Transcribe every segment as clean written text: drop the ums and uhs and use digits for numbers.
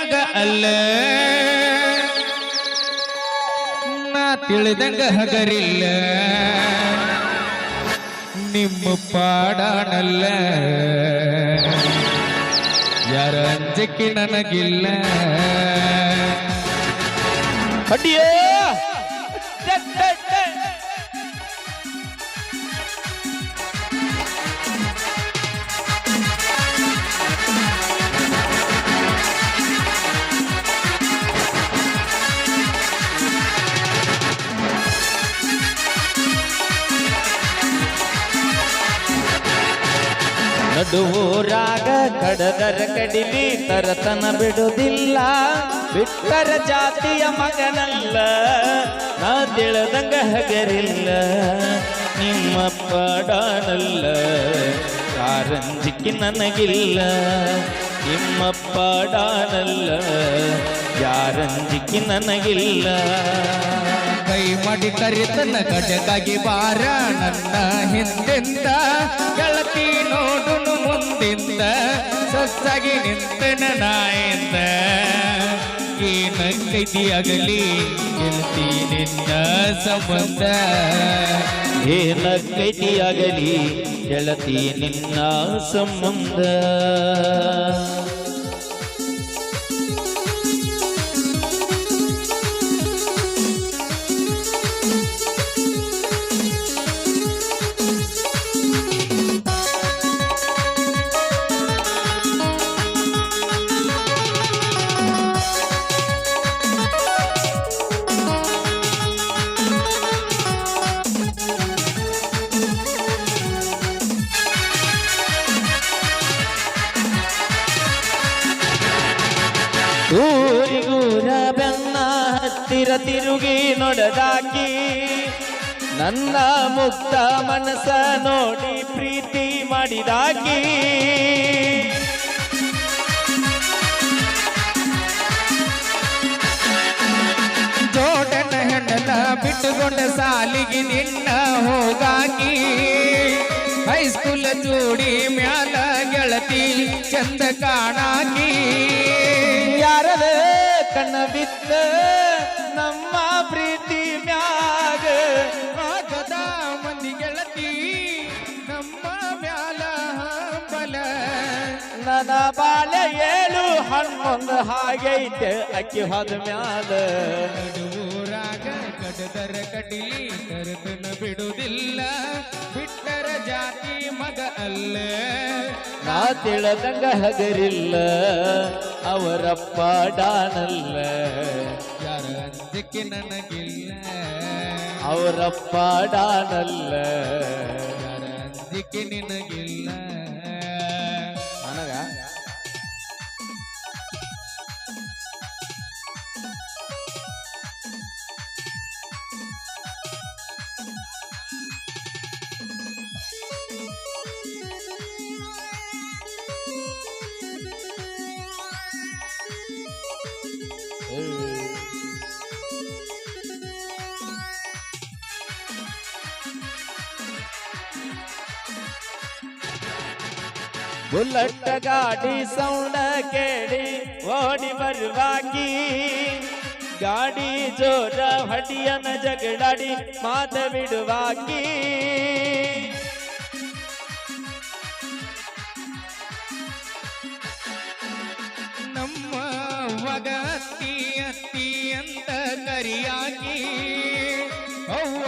ಮಗ ಅಲ್ಲ ನಾ ತಿಳಿದಂಗ ಹಗರಿಲ್ಲ ನಿಮ್ಮ ಪಾಡಾನಲ್ಲ ಯಾರ ಅಂಜಕ್ಕೆ ನನಗಿಲ್ಲ ಅಡಿಯೇ ನಡುವೂರಾಗ ಕಡದರ ಕಡಿಲಿ ತರತನ ಬಿಡುವುದಿಲ್ಲ ಬಿಟ್ಟರ ಜಾತಿಯ ಮಗನಲ್ಲ ನಾ ತಿಳಿದಂಗ ಹಗರಿಲ್ಲ ನಿಮ್ಮ ಪಾಡಾನಲ್ಲ ಕಾರಂಜಿಕೆ ನನಗಿಲ್ಲ ನಿಮ್ಮ ಪಾಡಾನಲ್ಲ ಯಾರಂಜಿಕೆ ನನಗಿಲ್ಲ ಕೈ ಮಾಡಿ ಕರಿತನ ಗಜಗಾಗಿ ಬಾರ ನನ್ನ ಹಿಂದಿಂದ ಗೆಳತಿ ನೋಡುನು ಮುಂದಿಂದ ಸೊಸಾಗಿ ನಿಂತನ ನಾಯಿಂದ ಏನ ಕೈದಿಯಾಗಲಿ ಗೆಳತಿ ನಿನ್ನ ಸಂಬಂಧ ಏನ ಕೈದಿಯಾಗಲಿ ಗೆಳತಿ ನಿನ್ನ ಸಂಬಂಧ ಊರಿಗೂರ ಬೆನ್ನ ಹತ್ತಿರ ತಿರುಗಿ ನೊಡದಾಕಿ ನನ್ನ ಮುಕ್ತ ಮನಸ್ಸ ನೋಡಿ ಪ್ರೀತಿ ಮಾಡಿದಾಕಿ ಜೋಡನ ಹೆಣ್ಣನ ಬಿಟ್ಟುಕೊಂಡ ಸಾಲಿಗೆ ನಿನ್ನ ಹೋಗಾಕಿ ಹೈಸ್ಕೂಲ್ ಜೋಡಿ ಮ್ಯಾಲ ಗೆಳತಿ ಚಂದ ಕಾಣಾಕಿ ಯಾರದ ಕಣ್ಣ ಬಿತ್ತ ನಮ್ಮ ಪ್ರೀತಿ ಮ್ಯಾಗ ಆಗದ ಮಂದಿ ಗೆಳತಿ ನಮ್ಮ ಮ್ಯಾಲ ಹಂಬಲ ನನ್ನ ಬಾಳೆ 7 11 ಹಾಗೈತೆ ಅಕ್ಕಿ ಹೋದ ಮ್ಯಾಲ ನಡುವೂರಾಗ ಕಡದರ ಕಡಿಲಿ ಕರೆತನ ಬಿಡುವುದಿಲ್ಲ ಬಿಟ್ಟರ ಜಾತಿ ಮಗ ಅಲ್ಲ ನಾ ತಿಳದಂಗ ಹಗರಿಲ್ಲ ಅವರಪ್ಪ ಡಾನಲ್ಲ ಯಾರ ಅಂಜಕ್ಕೆ ನನಗಿಲ್ಲ ಅವರಪ್ಪ ಡಾನಲ್ಲ ಯಾರ ಅಂಜಕ್ಕೆ ನಿನಗಿಲ್ಲ ನನಗ ಬುಲ್ಲಟ್ಟ ಗಾಡಿ ಸೌಂಡ ಕೇಳಿ ಓಡಿ ಬರುವಾಗಿ ಗಾಡಿ ಜೋರ ಹಡಿಯನ ಜಗಳಾಡಿ ಮಾತ ಬಿಡುವಾಗಿ ನಮ್ಮ ಮಗ ಅತ್ತಿ ಅತ್ತಿ ಅಂತ ಕರಿಯಾಗಿ ಅವ್ವ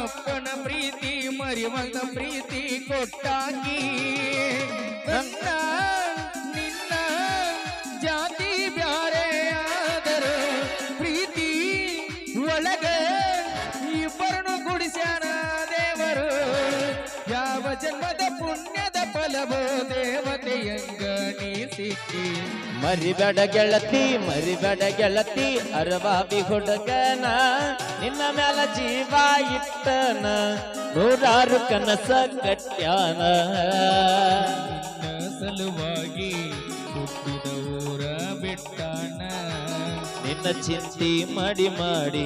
ಅಪ್ಪನ ಪ್ರೀತಿ ಮರಿವಂತ ಪ್ರೀತಿ ಕೊಟ್ಟಾಗಿ ನನ್ನ ನಿನ್ನ ಜಾತಿ ಬ್ಯಾರೆ ಆದರೂ ಪ್ರೀತಿ ಒಳಗ ಇಬ್ಬರನ್ನು ಗುಡಿಸ್ಯಾನ ದೇವರು ಯಾವ ಜನ್ಮದ ಪುಣ್ಯದ ಫಲವೋ ದೇವತೆಯಂಗ ನೀ ಸಿಕ್ಕಿ ಮರಿಬೇಡ ಗೆಳತಿ ಅರಬಾಬಿ ಹುಡುಗನ ನಿನ್ನ ಮ್ಯಾಲ ಜೀವ ಇಟ್ಟನ 100 ಕನಸ ಕಟ್ಯಾನ ನಿನ್ನ ಸಲುವಾಗಿ ಹುಟ್ಟಿದ ಊರ ಬಿಟ್ಟಾನ ನಿನ್ನ ಚಿಂತಿ ಮಾಡಿ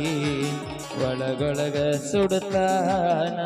ಒಳಗೊಳಗ ಸುಡುತ್ತಾನ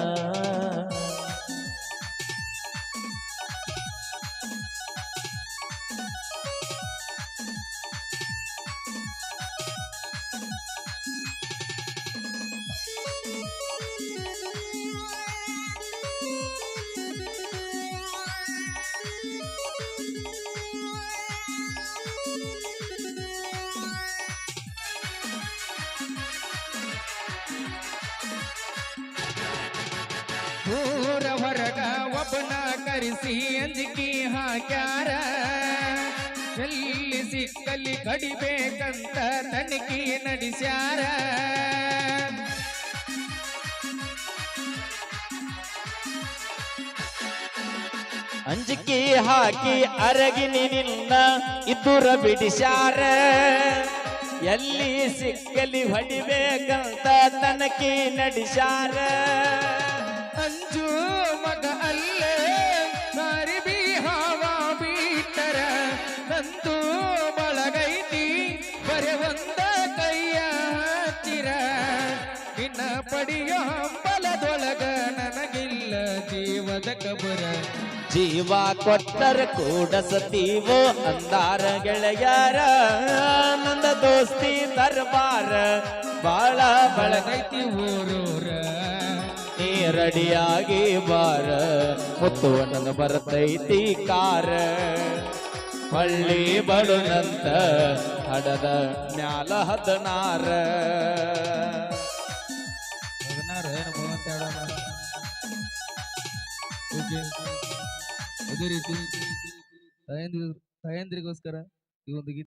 ಊರ ಹೊರಗ ಒಬ್ಬನ ಕರೆಸಿ ಅಂಜಿಕೆ ಹಾಕ್ಯಾರ ಎಲ್ಲಿ ಸಿಕ್ಕಲ್ಲಿ ಕಡಿಬೇಕಂತ ತನಿಖೆ ನಡೆಸ್ಯಾರ ಅಂಜಿಕೆ ಹಾಕಿ ಅರಗಿನಿ ನಿನ್ನ ಇಬ್ಬರ ಬಿಡಿಸ್ಯಾರ ಎಲ್ಲಿ ಸಿಕ್ಕಲಿ ಹೊಡಿಬೇಕಂತ ತನಕಿ ನಡೆಸ್ಯಾರ ಅಂಜು ಮಗ ಅಲ್ಲೇ ಮಾರಿ ಬಿಹಾವ ಬಿಟ್ಟರ ನಂದು ಬಳಗೈತಿ ಬರೆ ಒಂದ ಕೈಯ ಹತ್ತಿರ ನಿನ್ನ ಪಡಿಯೋ ಬಲದೊಳಗ ನನಗಿಲ್ಲ ಜೀವದ ಕಬರ ಜೀವ ಕೊಟ್ಟರ ಕೂಡ ಸತೀವೋ ಅಂದಾರ ಗೆಳೆಯಾರ ನಂದ ದೋಸ್ತಿ ದರ್ಬಾರ ಬಾಳ ಬಳಗೈತಿ ಊರೂರ ನೀ ರೆಡಿಯಾಗಿ ಬಾರ ಮುತ್ತು ನನ್ನ ಬರ್ತೈತಿ ಕಾರ ಹಳ್ಳಿ ಬಳುನಂತ ಹಡದ ಮ್ಯಾಲ 16 ಅದೇ ರೀತಿ ತಾಯಂದ್ರಿಗೋಸ್ಕರ ಈ ಒಂದು ಗೀತೆ